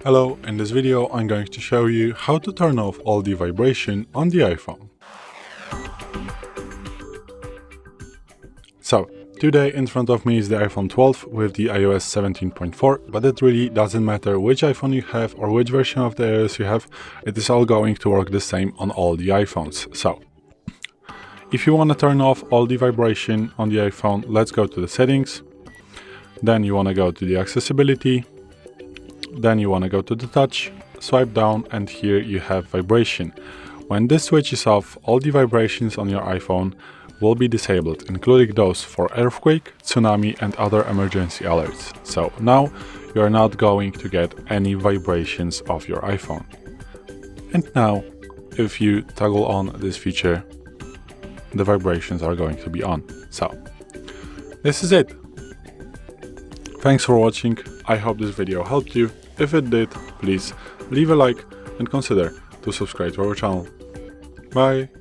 Hello, in this video I'm going to show you how to turn off all the vibration on the iPhone. So, today in front of me is the iPhone 12 with the iOS 17.4, but it really doesn't matter which iPhone you have or which version of the iOS you have, it is all going to work the same on all the iPhones. So, if you want to turn off all the vibration on the iPhone, let's go to the settings, then you want to go to the accessibility, then you want to go to the touch, swipe down, and here you have vibration. When this switch is off, all the vibrations on your iPhone will be disabled, including those for earthquake, tsunami and other emergency alerts. So now you are not going to get any vibrations of your iPhone. And now, if you toggle on this feature, the vibrations are going to be on. So this is it. Thanks for watching. I hope this video helped you. If it did, please leave a like and consider to subscribe to our channel. Bye!